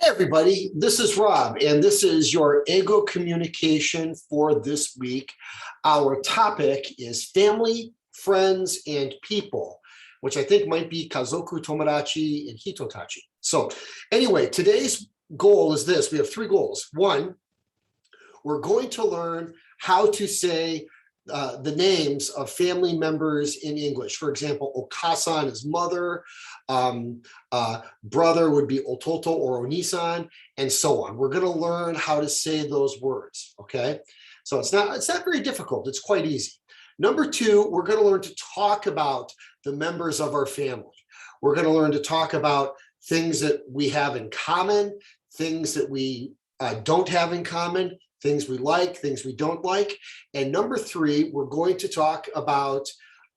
everybody, this is Rob, and this is your Ego Communication for this week. Our topic is family, friends, and people, which I think might be Kazoku, Tomodachi, and Hitotachi. So anyway, today's goal is this. We have three goals. One, we're going to learn how to say the names of family members in English. For example, Okasan is mother, brother would be Ototo or Onisan, and so on. We're going to learn how to say those words, okay? So it's not very difficult. It's quite easy. Number two, we're going to learn to talk about the members of our family. We're going to learn to talk about things that we have in common, things that we don't have in common, things we like, things we don't like. And number three, we're going to talk about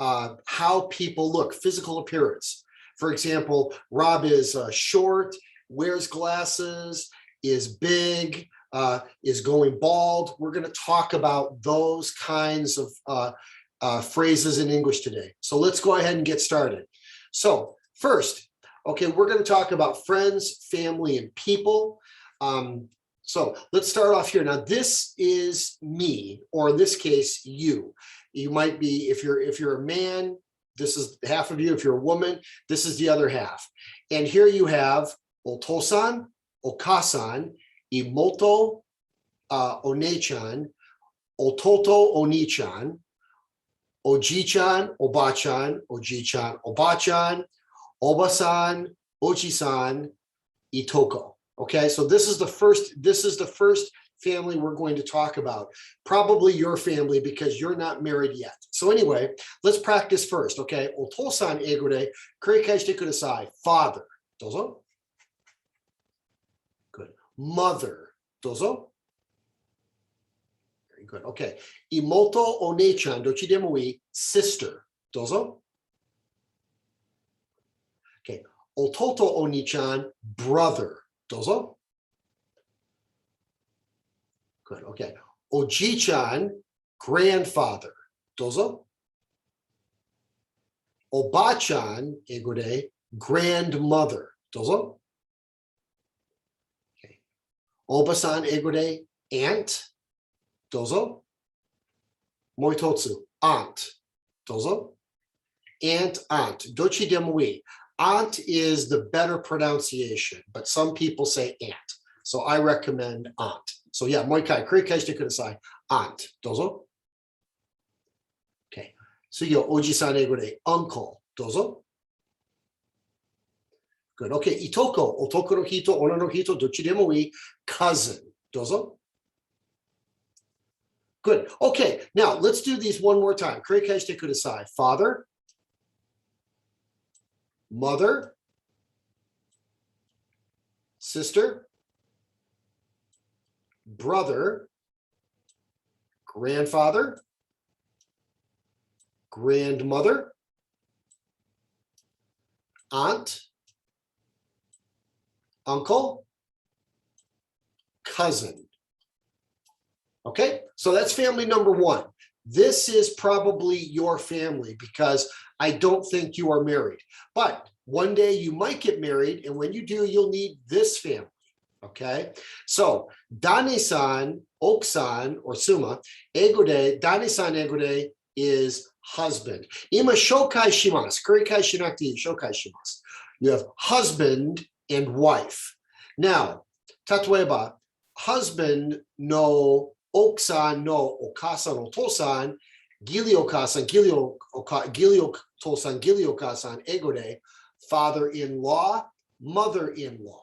how people look, physical appearance. For example, Rob is short, wears glasses, is big, is going bald. We're going to talk about those kinds of phrases in English today. So let's go ahead and get started. So first, okay, we're going to talk about friends, family, and people. So let's start off here. Now, this is me, or in this case, you. You might be, if you're a man, this is half of you. If you're a woman, this is the other half. And here you have Otosan, Okasan, Imoto, Onechan, Ototo, Onichan, Oji-chan, Obachan, Oji-chan, Obachan, Obasan, Oji-san, Itoko. Okay, so this is the first family we're going to talk about. Probably your family because you're not married yet. So anyway, let's practice first. Okay, Otosan eigo de kurikai shite kudasai. Father, dozo. Good. Mother, dozo. Very good. Okay. Imoto onechan dochi demo ii. Sister, dozo. Okay. Ototo onichan, brother. Dozo. Good, okay. Oji-chan, grandfather. Dozo. Oba-chan, eigo de, grandmother. Dozo. Okay. Oba-san, eigo de, aunt. Dozo. Moitotsu, aunt. Dozo. Aunt. Dochi demo ii. Aunt is the better pronunciation, but some people say aunt. So I recommend aunt. So yeah, moikai, kurikai shite kudasai. Aunt, dozo. Okay. So yo, oji-san eigo de, uncle, dozo. Good. Okay, itoko, otoko no hito, ona no hito, dochi demo ii, cousin, dozo. Good. Okay, now let's do these one more time. Kurikai shite kudasai. Father, mother, sister, brother, grandfather, grandmother, aunt, uncle, cousin. Okay, so that's family number one. This is probably your family because I don't think you are married. But one day you might get married, and when you do, you'll need this family. Okay, so Dane-san, Okusan, or Suma, eigo de, Dane-san eigo de is husband. Ima shokai shimasu, kurikai shinakute shokai shimasu. You have husband and wife. Now, tatoeba, husband no Okusan no Okasan Otosan, Gili Okasan, Gili Otosan, Gili Okasan, eigo de, father-in-law, mother-in-law.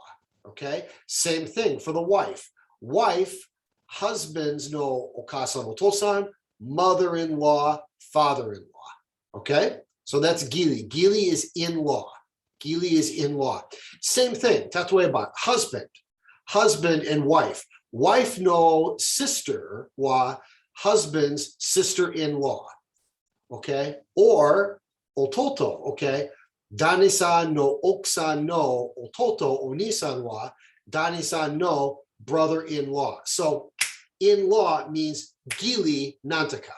Okay, same thing for the wife. Wife, husbands no Okasan Otosan, mother-in-law, father-in-law. Okay, so that's Gili. Gili is in-law. Gili is in-law. Same thing, tatoeba, husband and wife. Wife no sister wa husband's sister-in-law, okay? Or ototo, okay? Dane-san no okusan no ototo onisan wa Dane-san no brother-in-law. So in-law means gili nantaka.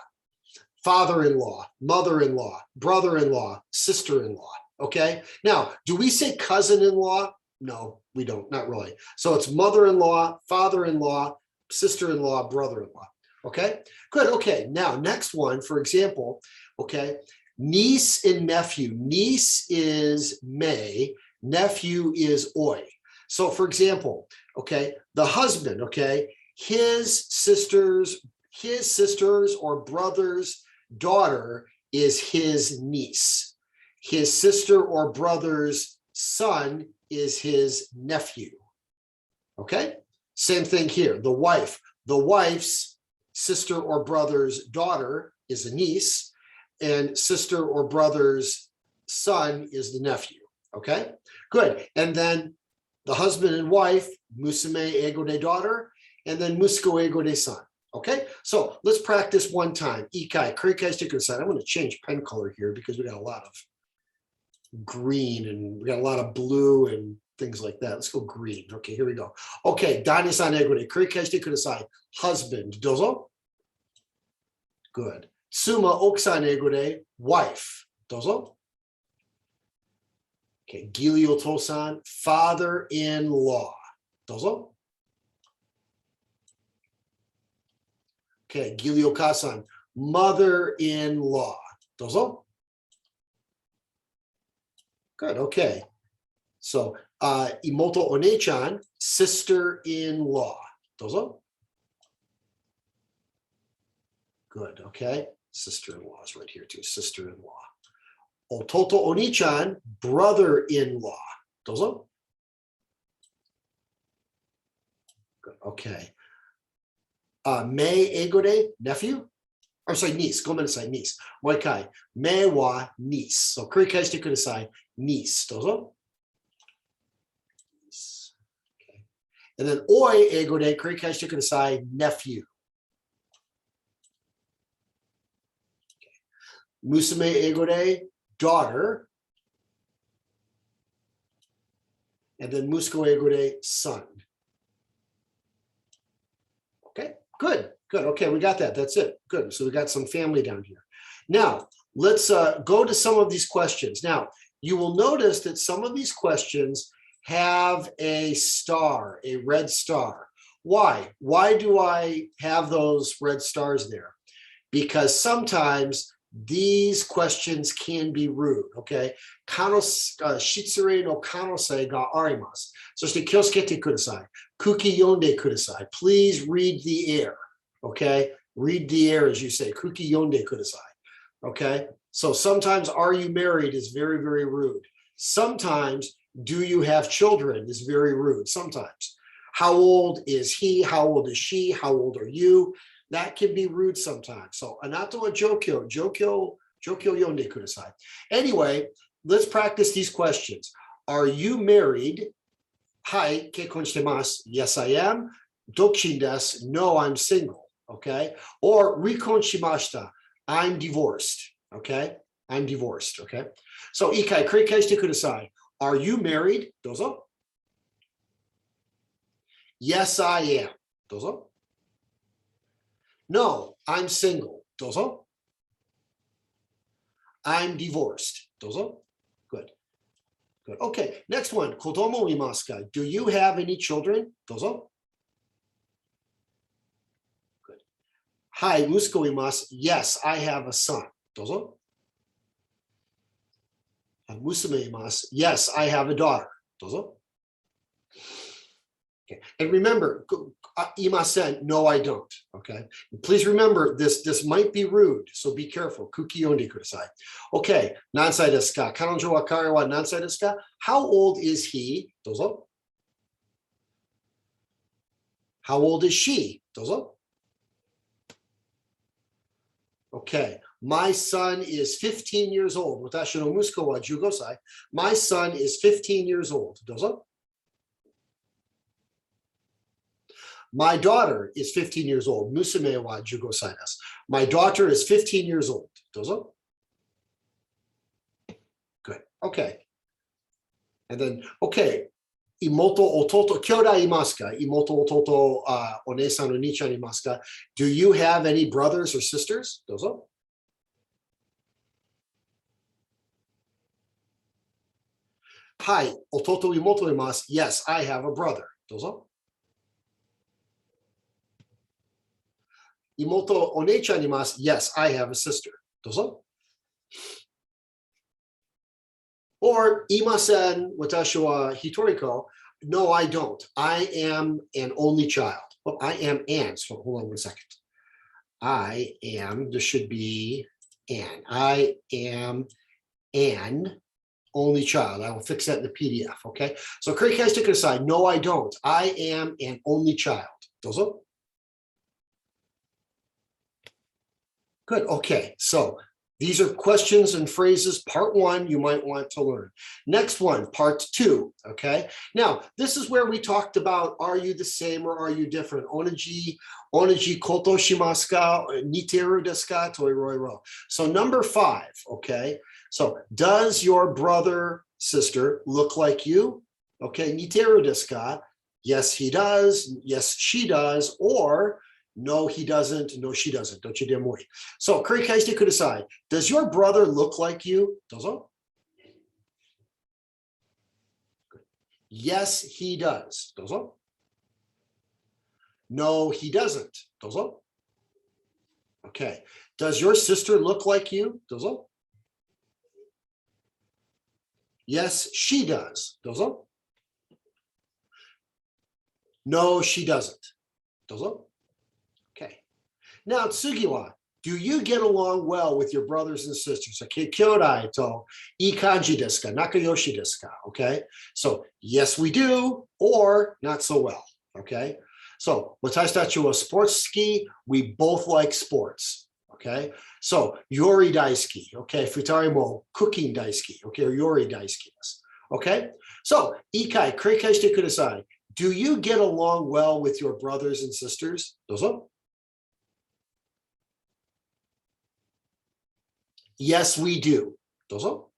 Father-in-law, mother-in-law, brother-in-law, sister-in-law, okay? Now, do we say cousin-in-law No, we don't, not really. So it's mother-in-law, father-in-law, sister-in-law, brother-in-law. Okay, good. Okay, now next one, for example, okay, niece and nephew. Niece is May, nephew is Oi. So for example, okay, the husband, okay, his sister or brother's daughter is his niece. His sister or brother's son is his nephew. Okay, same thing here. The wife's sister or brother's daughter is a niece, and sister or brother's son is the nephew. Okay, good. And then the husband and wife, musume ego de daughter, and then musuko ego de son. Okay, so let's practice one time. Ikai, kurikai shite kudasai. I'm going to change pen color here because we got a lot of green and we got a lot of blue and things like that. Let's go green. Okay, here we go. Okay, Dani-san ego de kurikai shite kudasai. Husband, dozo. Good. Suma okusan ego de wife, dozo. Okay, Gili otosan, father-in-law, dozo. Okay, Gili okasan, mother-in-law, dozo. Good, okay. So, imoto onechan, sister-in-law, dozo. Good, okay. Sister-in-law is right here too, sister-in-law. Ototo onichan, brother-in-law, dozo. Good, okay. Me ego de nephew? I'm sorry, niece. Go say niece. Moikai. Me wa niece. So kurikai shite kudasai. Niece. Dozo. Niece. Okay. And then oi ego de kurikai shite kudasai. Nephew. Okay. Musume ego de daughter. And then musuko ego de son. Okay. Good, good. Okay, we got that. That's it. Good. So we got some family down here. Now, let's go to some of these questions. Now, you will notice that some of these questions have a star, a red star. Why? Why do I have those red stars there? Because sometimes these questions can be rude, okay? Shitsure no kanosei ga arimasu. Soshite kyosuke kudasai. Kuki yonde kudasai. Please read the air, okay? Read the air, as you say. Kuki yonde kudasai, okay? So sometimes, are you married is very, very rude. Sometimes, do you have children is very rude. Sometimes. How old is he? How old is she? How old are you? That can be rude sometimes. So, anato wa jokyo yonde kudasai. Anyway, let's practice these questions. Are you married? Hai, kekkon shitemasu. Yes, I am. Dokushin desu. No, I'm single. Okay. Or rikon shimashita. I'm divorced. Okay. I'm divorced. Okay. So, ikai, kurikai shite kudasai. Are you married? Dozo. Yes, I am. Dozo. No, I'm single. Dozo. I'm divorced. Dozo. Good. Good. Okay, next one. Kodomo imasu ka? Do you have any children? Dozo. Good. Hai, musuko imasu. Yes, I have a son. Dozo. Musume imasu. Yes, I have a daughter. Dozo. Okay. And remember, imasen, no, I don't. Okay. And please remember this might be rude, so be careful. Kuki yonde kudasai. Okay. Nansai desu ka? Kanojo wa kare wa nansai desu ka? How old is he? Dozo. How old is she? Dozo. Okay. My son is 15 years old. Watashi no musuko wa 15 sai. My son is 15 years old. Dozo. My daughter is 15 years old. Musume wa 15 sai desu. My daughter is 15 years old. Dozo. Good. Okay. And then, okay. Imoto ototo kyodai imasu ka? Imoto ototo onesan onichan imasu ka? Do you have any brothers or sisters? Dozo. はい、弟妹います。Yes, I have a brother. どうぞ。妹、お姉ちゃんいます。Yes, I have a sister. どうぞ。Or いません。私は一人子。No, I don't. I am an only child. Well, I am an. So hold on 1 second. I am, this should be an. I am an only child. I will fix that in the PDF, okay? So 繰り返してください. No, I don't. I am an only child. どうぞ. Good, okay. So these are questions and phrases. Part 1, you might want to learn. Next one, part 2, okay? Now, this is where we talked about, are you the same or are you different? Onaji koto shimasu ka? Niteru desu ka? Toiroiro. So number 5, okay? So does your brother, sister look like you? Okay, niteru desu ka? Yes, he does. Yes, she does. Or no, he doesn't. No, she doesn't. Don't you dare worry. So, 繰り返してください. Does your brother look like you? どうぞ. Yes, he does. どうぞ. No, he doesn't. どうぞ. Okay. Does your sister look like you? どうぞ. Yes, she does. どうぞ. No, she doesn't. どうぞ. Okay. Now, 次は, do you get along well with your brothers and sisters? Okay, 兄弟といい感じですか? Nakayoshi desu ka? Okay. So, yes, we do, or not so well. Okay. So, 私たちは sports 好き. We both like sports. Okay. So, Yori 大好き. Okay. 二人も cooking 大好き. Okay. Yori 大好きです. Okay. So, いいかい? 繰り返してください. Do you get along well with your brothers and sisters? どうぞ. Yes, we do. どうぞ.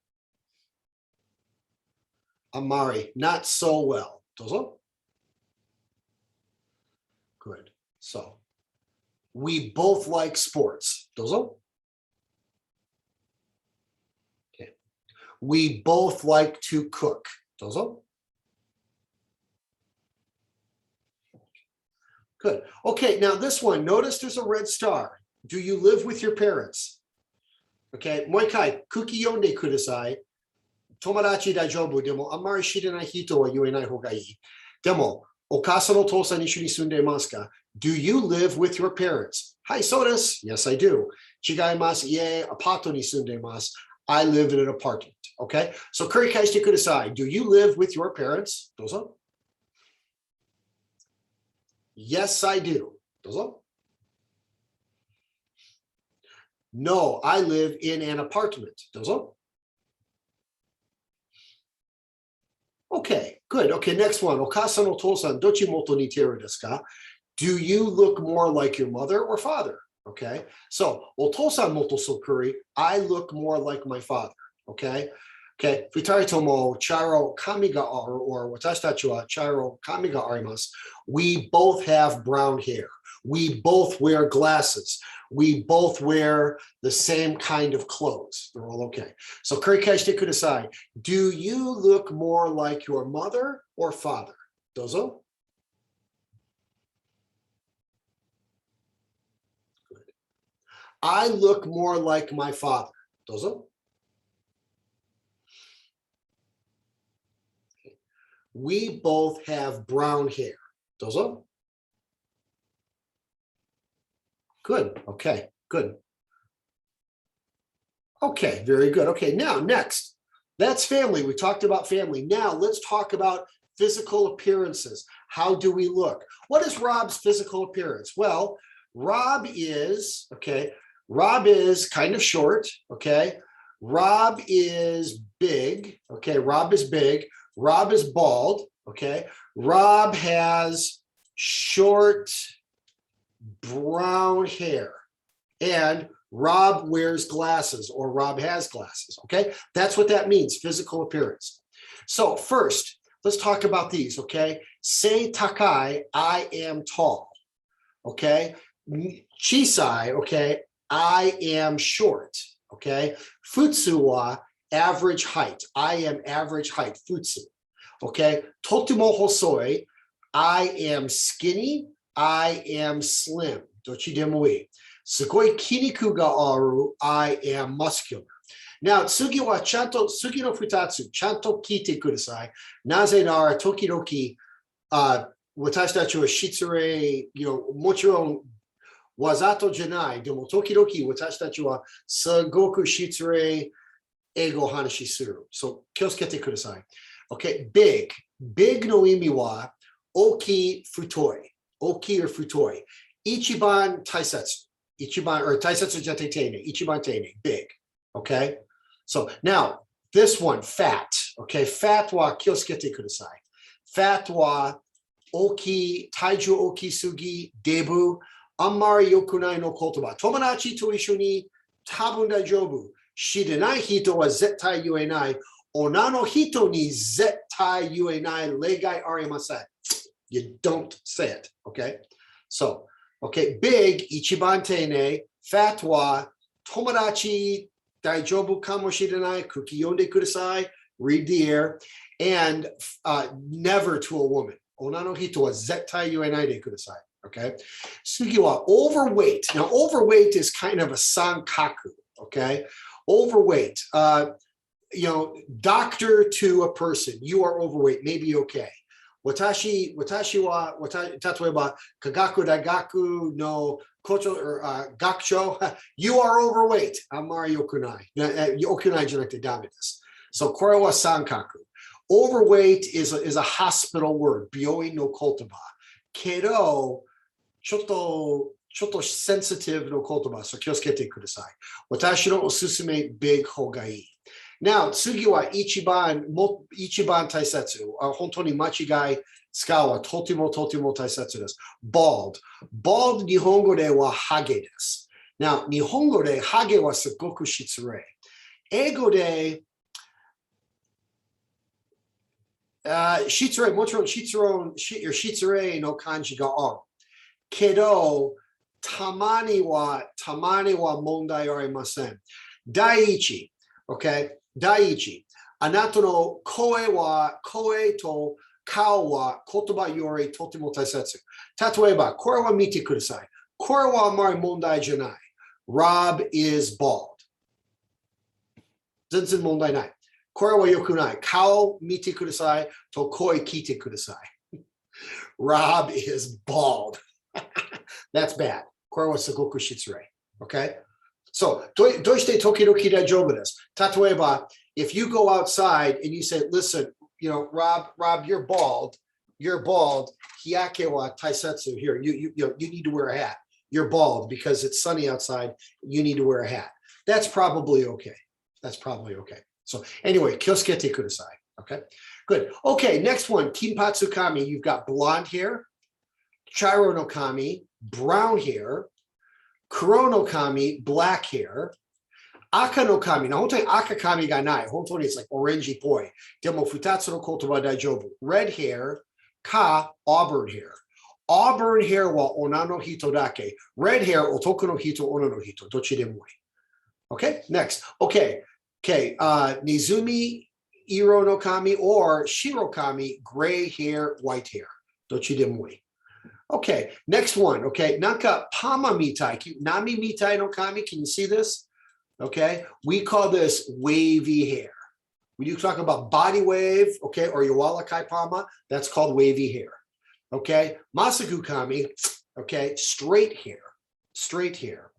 Amari, not so well. どうぞ. Good. So, we both like sports. どうぞ. Okay. We both like to cook. どうぞ. Good. Okay, now this one, notice there's a red star. Do you live with your parents? Okay, もう一回、空気読んでください。友達大丈夫。でも、あんまり知らない人は言えない方がいい。でも、お母さんお父さん一緒に住んでいますか? Do you live with your parents? はい、そうです。Yes, I do. 違います。家、アパートに住んでいます。I live in an apartment. Okay? So 繰り返してください。Do you live with your parents? どうぞ。Yes, I do. どうぞ。No, I live in an apartment. どうぞ. Okay, good. Okay, next one. お母さんお父さんどっちもと似てるですか? Do you look more like your mother or father? Okay, so お父さんもとそっくり. I look more like my father. Okay, okay. 二人とも茶色髪がある or 私たちは茶色髪があります. We both have brown hair. We both wear glasses. We both wear the same kind of clothes. They're all okay. So 繰り返してください. Do you look more like your mother or father? どうぞ. Good. I look more like my father. どうぞ. We both have brown hair. どうぞ. Good. Okay, good. Okay, very good. Okay, now next, that's family. We talked about family. Now let's talk about physical appearances. How do we look? What is Rob's physical appearance? Well, Rob is kind of short, okay? Rob is big, okay? Rob is big. Rob is bald, okay? Rob has short brown hair, and Rob wears glasses, or Rob has glasses, okay? That's what that means, physical appearance. So first, let's talk about these, okay? Sei takai, I am tall, okay? Chisai, okay? I am short, okay? Futsu wa average height. I am average height, futsu. Okay, totemo hosoi, I am skinny, I am slim. Dochi demo ii. Sugoi kiniku ga aru, I am muscular. Now, tsugi wa chanto, tsugi no futatsu, chanto kite kudasai. Naze nara tokidoki, watashi tachi wa shitsure, mochiron wazato janai, demo tokidoki watashi tachi wa sugoku shitsure ego hanashi suru. So, kiosukete kudasai. Okay, big. Big no imi wa oki futoi. Oki or futoi. Ichiban taisetsu. Ichiban or taisetsu jate teine. Ichiban teine. Big. Okay. So now this one, fat. Okay, fat wa kiosukete kudasai. Fat wa oki, taiju oki sugi, debu, amari yokunai no kotoba. Tomodachi to isho ni tabun daijobu. Shidenai hito wa zettai yuenai. Onano hito ni zettai yuenai legai arimasen. You don't say it, okay? So, okay, big, ichiban teine, fat wa tomodachi daijobu kamoshirenai, kuki yonde kudasai, read the air, and never to a woman. Onano hito wa zettai yuenai de kudasai, okay? Sugi wa overweight. Now, overweight is kind of a sankaku, okay? Overweight, doctor to a person, you are overweight, maybe okay. Watashi wa, tatoeba, kagaku daigaku no kocho or gakucho, you are overweight. Amari yokunai. Yokunai janakute dame desu. So kore wa sankaku. Overweight is a hospital word. Byoi no kotoba. Kedo, choto sensitive no kotoba. So kiosukete kudasai. Watashi no osusume big hogai. Now, tsugi wa ichiban taisetsu. Honto ni machigai tsukau wa totemo taisetsu desu. Bald. Bald nihongo de wa hage desu. Now, nihongo de hage wa sugoku shitsure. Eigo de shitsure, mochiron shitsure no kanji ga aru. Kedo, tamani wa mondai arimasen. Daiichi, okay? Daiichi, anato no koe to kao wa kotoba yori totemo taisetsu. Tatoeba, kore wa mite kudasai. Kore wa amari mondai janai. Rob is bald. Zenzen mondai nai. Kore wa yokunai. Kao mite kudasai to koi kite kudasai. Rob is bald. That's bad. Kore wa sugoku shitsure. Okay? So, doishite tokidoki daijobu desu. Tatoeba, if you go outside and you say, listen, Rob, you're bald. Hiyake wa taisetsu. Here, you need to wear a hat. You're bald because it's sunny outside. You need to wear a hat. That's probably okay. So anyway, kiosukete kudasai. Okay, good. Okay, next one, kinpatsu kami. You've got blonde hair. Chairo no kami, brown hair. Kuro no kami, black hair. Aka no kami. Now, hontou ni aka kami ga nai. Hontou ni it's like orangey poi. Demo futatsu no kotoba daijobu. Red hair, ka, auburn hair. Auburn hair wa ona no hito dake. Red hair, otoku no hito, ona no hito. Dochi de moi. Okay, next. Okay. Nizumi iro no kami or shiro kami, gray hair, white hair. Dochi de moi. Okay, next one. Okay, nanka pama mitai. Nami mitai no kami. Can you see this? Okay, we call this wavy hair. When you talk about body wave, okay, or yawalakai pama, that's called wavy hair. Okay, masaku kami. Okay, straight hair.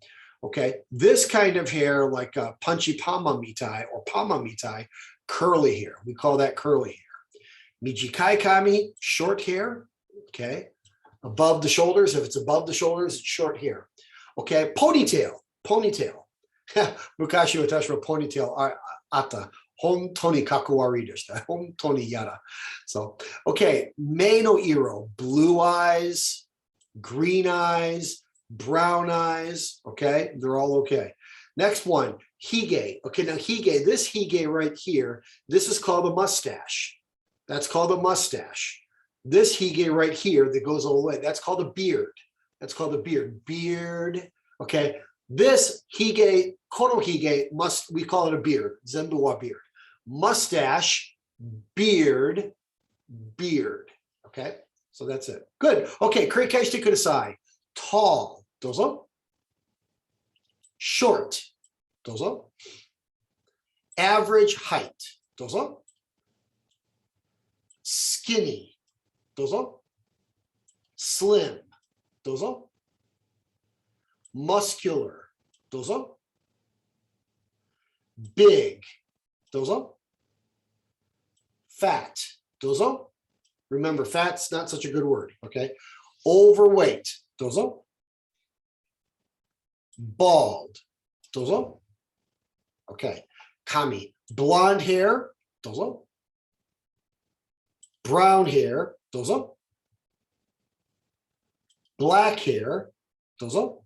Okay, this kind of hair, like punchy pama mitai or pama mitai, curly hair. We call that curly hair. Mijikai kami, short hair. Okay. Above the shoulders. If it's above the shoulders, it's short hair. Okay, ponytail. Mukashi watashi wa ponytail ata. Hontoni kakuwari deshita. Hontoni yara. So, okay, mei no iro. Blue eyes, green eyes, brown eyes. Okay, they're all okay. Next one, hige. Okay, now hige, this hige right here, this is called a mustache. That's called a mustache. This hige right here that goes all the way, that's called a beard. Beard. Okay. This hige, kono hige, we call it a beard. Zenbu wa beard. mustache, beard, beard. Okay, so that's it. Good. Okay, Kurikaishite kudasai. Tall, dozo. Short, dozo. Average height, dozo. Skinny, dozo. Slim, dozo. Muscular, dozo. Big, dozo. Fat, dozo. Remember, fat's not such a good word, okay? Overweight, dozo. Bald, dozo. Okay. Kami, blonde hair, dozo. Brown hair, dozo. Black hair, dozo.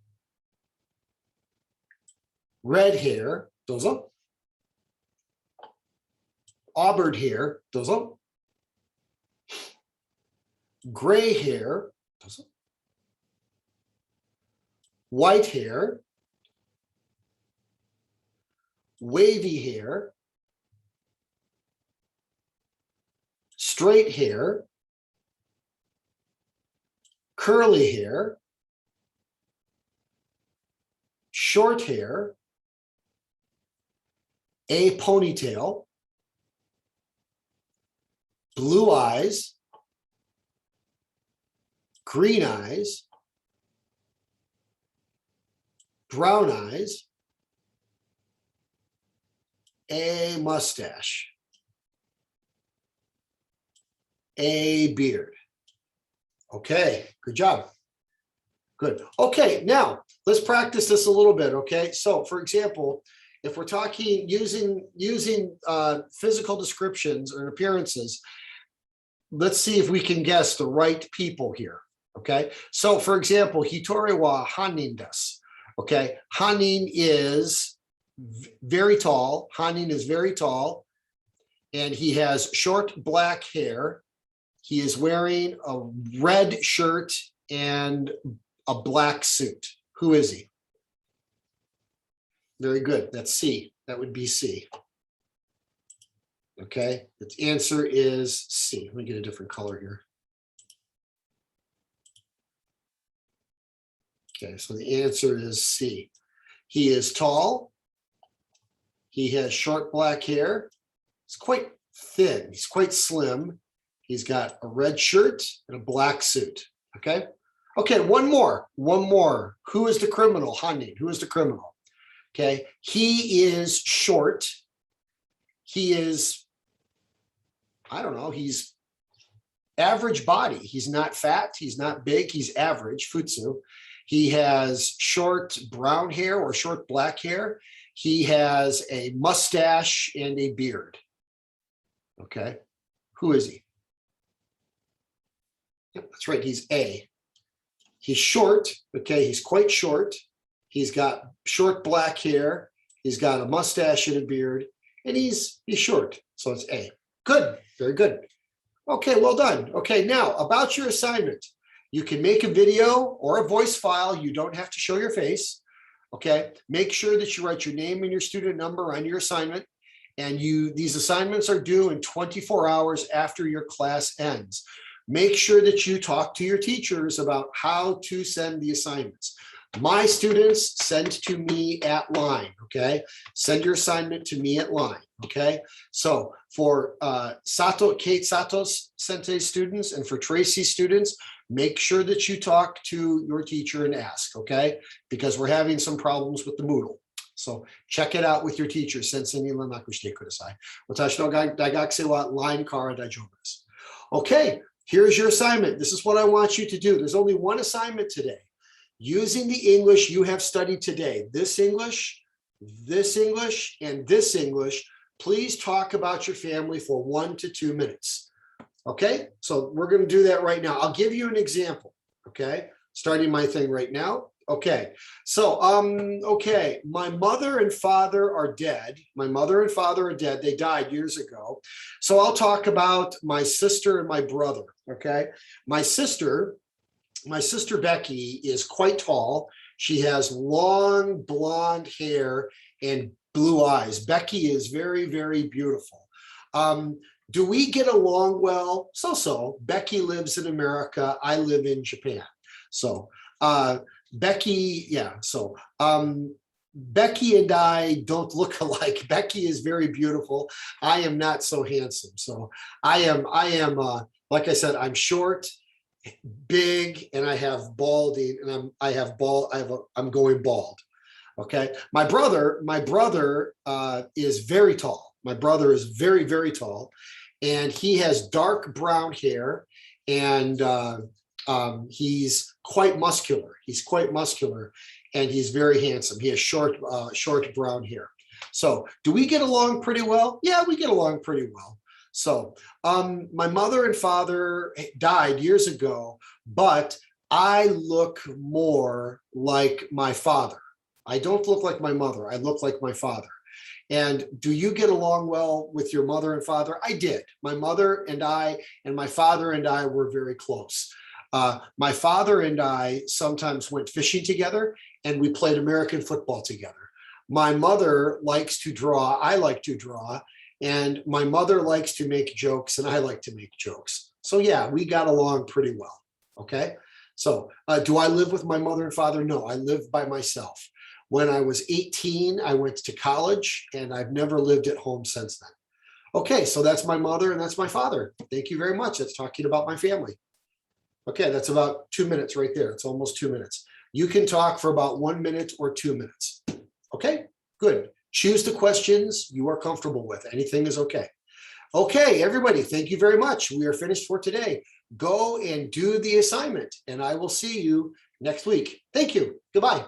Red hair, dozo. Auburn hair, dozo. Gray hair, dozo. White hair. Wavy hair. Straight hair. Curly hair. Short hair. A ponytail. Blue eyes. Green eyes. Brown eyes. A mustache. A beard. Okay, good job. Good. Okay, now let's practice this a little bit, okay? So for example, if we're talking using physical descriptions or appearances, let's see if we can guess the right people here, okay? So for example, Hitori wa hanin desu, okay? Hanin is very tall. Hanin is very tall, and he has short black hair. He is wearing a red shirt and a black suit. Who is he? Very good. That's C. That would be C. Okay. The answer is C. Let me get a different color here. Okay. So the answer is C. He is tall. He has short black hair. He's quite thin. He's quite slim. He's got a red shirt and a black suit. Okay. Okay. One more. Who is the criminal? Hanin. Who is the criminal? Okay. He is short. He is, I don't know, he's average body. He's not fat. He's not big. He's average. Futsu. He has short brown hair or short black hair. He has a mustache and a beard. Okay. Who is he? Yep, that's right. He's A. He's short. Okay. He's quite short. He's got short black hair. He's got a mustache and a beard, and he's short. So it's A. Good. Very good. Okay. Well done. Okay. Now about your assignment, you can make a video or a voice file. You don't have to show your face. Okay. Make sure that you write your name and your student number on your assignment. And these assignments are due in 24 hours after your class ends. Make sure that you talk to your teachers about how to send the assignments. My students send to me at line, okay? Send your assignment to me at line, okay? So for Kate Sato's Sensei students and for Tracy students, make sure that you talk to your teacher and ask, okay? Because we're having some problems with the Moodle. So check it out with your teacher. Sensei ni lanaku shite kudasai. Watashi no daigakusei wa line kara daijoubu desu. Okay, here's your assignment. This is what I want you to do. There's only one assignment today. Using the English you have studied today, this English, and this English, please talk about your family for 1 to 2 minutes. Okay, so we're going to do that right now. I'll give you an example. Okay, starting my thing right now. Okay, so, okay, my mother and father are dead. My mother and father are dead. They died years ago. So I'll talk about my sister and my brother, okay? My sister Becky is quite tall. She has long blonde hair and blue eyes. Becky is very, very beautiful. Do we get along well? So. Becky lives in America. I live in Japan. So Becky, yeah. So Becky and I don't look alike. Becky is very beautiful. I am not so handsome. So I am, like I said, I'm short, big, and I have balding, and I'm going bald. Okay. My brother is very tall. My brother is very, very tall, and he has dark brown hair, and he's quite muscular. And he's very handsome. He has short brown hair. So do we get along pretty well? Yeah, we get along pretty well. So my mother and father died years ago, but I look more like my father. I don't look like my mother. I look like my father. And do you get along well with your mother and father? I did. My mother and I and my father and I were very close. My father and I sometimes went fishing together, and we played American football together. My mother likes to draw. I like to draw. And my mother likes to make jokes, and I like to make jokes. So yeah, we got along pretty well. Okay. So do I live with my mother and father? No, I live by myself. When I was 18, I went to college, and I've never lived at home since then. Okay, so that's my mother and that's my father. Thank you very much. That's talking about my family. Okay, that's about 2 minutes right there. It's almost 2 minutes. You can talk for about 1 minute or 2 minutes. Okay, good. Choose the questions you are comfortable with. Anything is okay. Okay, everybody, thank you very much. We are finished for today. Go and do the assignment, and I will see you next week. Thank you. Goodbye.